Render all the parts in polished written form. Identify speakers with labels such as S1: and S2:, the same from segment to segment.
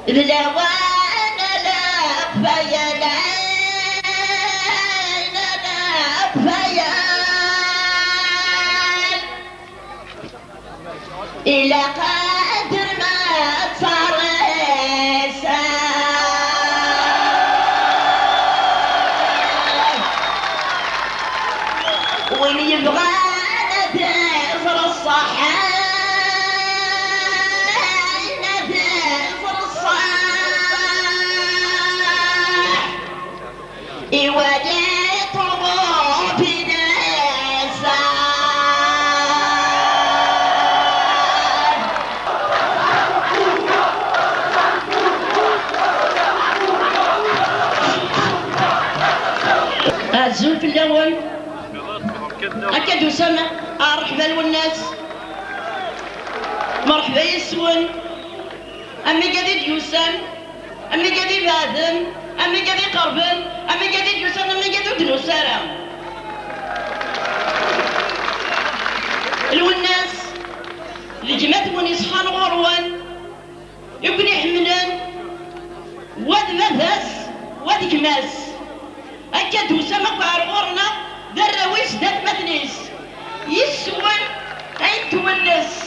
S1: الهوان لا فيا لا إلى قدر ما صار وين يبغى نذفر الصحة نذفر الصح يولي طلبوا في ناسا الزول في الأول أكد وسمع مرحبا والناس مرحبا يسون أمي قديد يوسن أمي قديد هادم أمي قديد قربن أمي قديد يوسن أمي قديد دنوسارة الوناس اللي جمعتهم يصحان غروان يكون يحملن واد مثاس واد كماس أكد وسمع غورنا درويش دات مدنيس يسوى عين تونس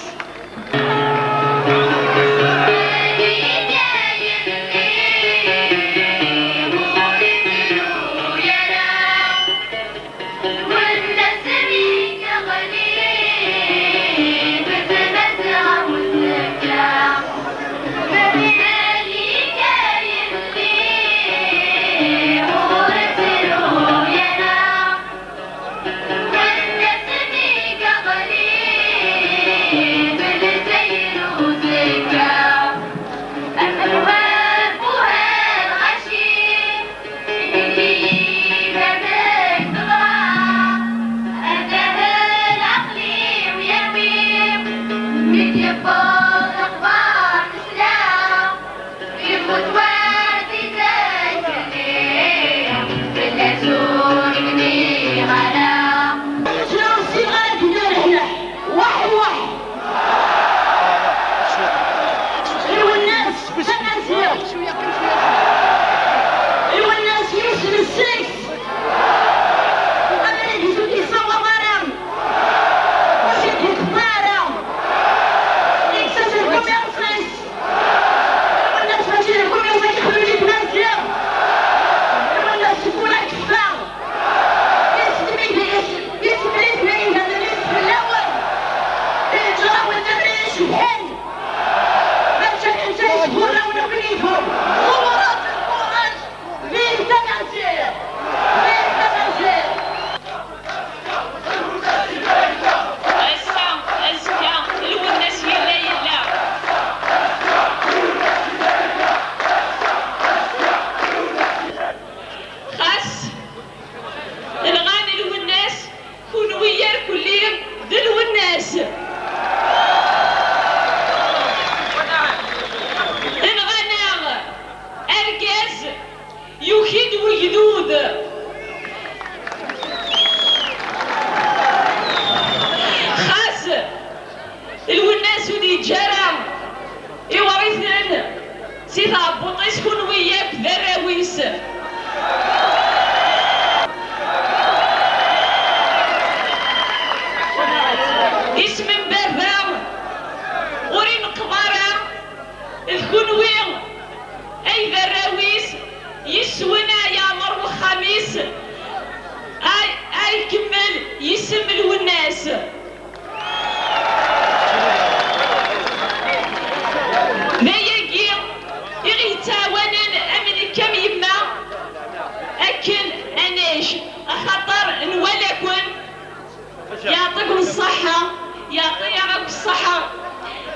S1: يعطيكم الصحة يعطيكم الصحة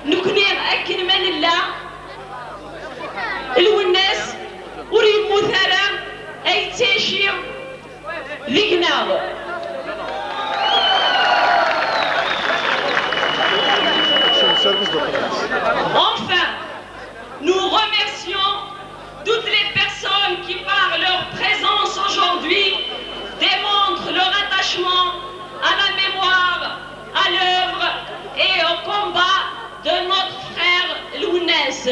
S1: نكنير أكن من الله الوناس وريد مثلا أي تاشي ذكنا. Enfin, nous remercions toutes les personnes qui, par leur présence aujourd'hui, démontrent leur attachement à la mémoire, à l'œuvre et au combat de notre frère Lounès.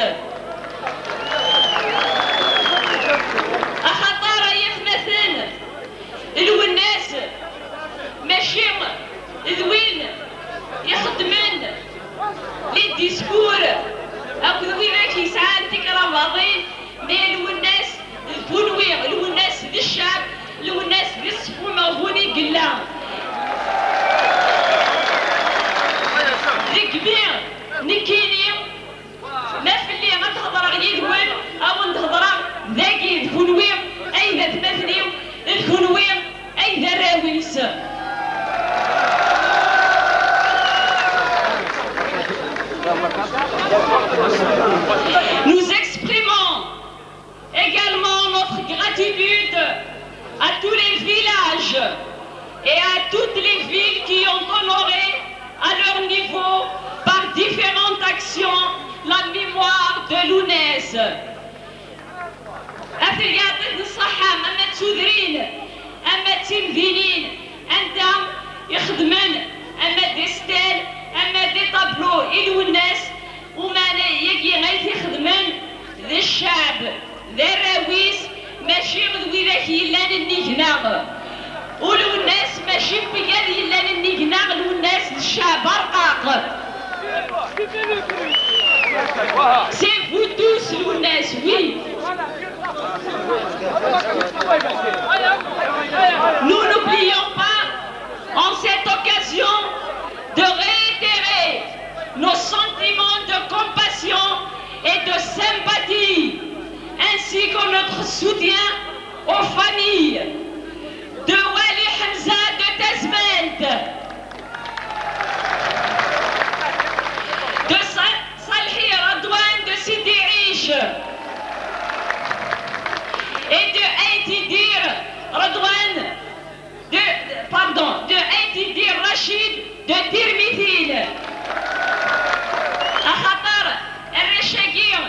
S1: أثر يعطيك الصحة أما تسودرين أما تمذينين أنت يخدمن أما دي ستال أما دي طابلو إلو الناس وما يجي غير يخدمن ذي الشعب ذي الراويس ماشي غدوي ذاك يلان النيجناغ ولو الناس ماشي بيان يلان النيجناغ لو الناس الشعب رقاق سي فو توس لو الناس وي Nous n'oublions pas en cette occasion de réitérer nos sentiments de compassion et de sympathie, ainsi que notre soutien aux familles de Wali Hamza de Tazment, de Salhi Radouane de Sidi Riche et de Aïtidir Radouane de Aïtidir Rachid de Tirmithil. أخطر الرشاقير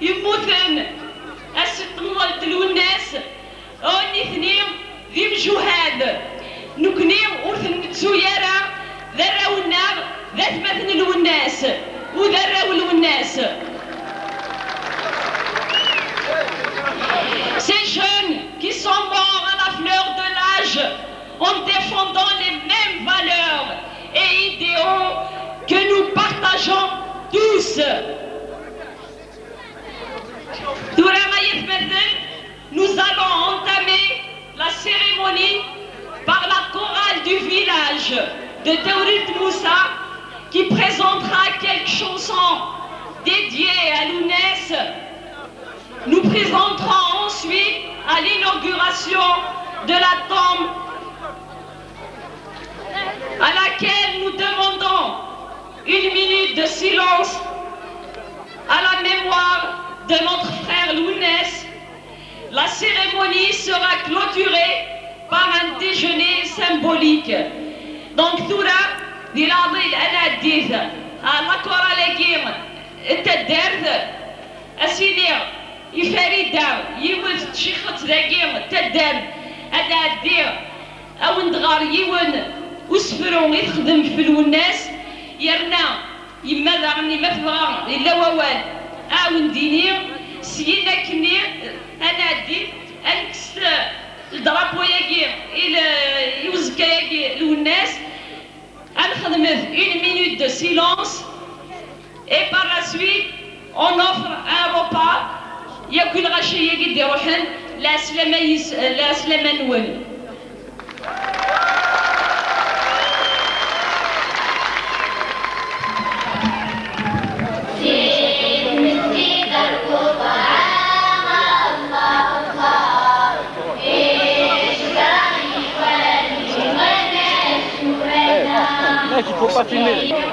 S1: يموتن الستمولد الناس ونثنيم ذي مجوهاد نكنيم ورثن تسويرا ذراو النار ذات مثل الناس وذراو الناس. Ces jeunes qui sont morts à la fleur de l'âge en défendant les mêmes valeurs et idéaux que nous partageons tous. Nous allons entamer la cérémonie par la chorale du village de Taurit Moussa qui présentera quelques chansons dédiées à l'UNES. Nous présenterons ensuite à l'inauguration de la tombe à laquelle nous demandons une minute de silence à la mémoire de notre frère Lounès. La cérémonie sera clôturée par un déjeuner symbolique. Donc, tout là, دي العضيل أنا أديث la chorale كيم التدارث أسينير يفريدا يوث شيخت ذاكيم تدار أنا أدير أو ندغار يون وسفرون يخدم في الناس يرنا يماذا عني مثلا إلا ووال أو نديني سينا كني أنا أدي أنكس الدرابو ياكي إلى يوزكا ياكي للناس أنخدم une minute de silence et par la suite on offre un repas ياكل غشية قد يروحن لا سلامة نول.
S2: Il ne faut pas filmer.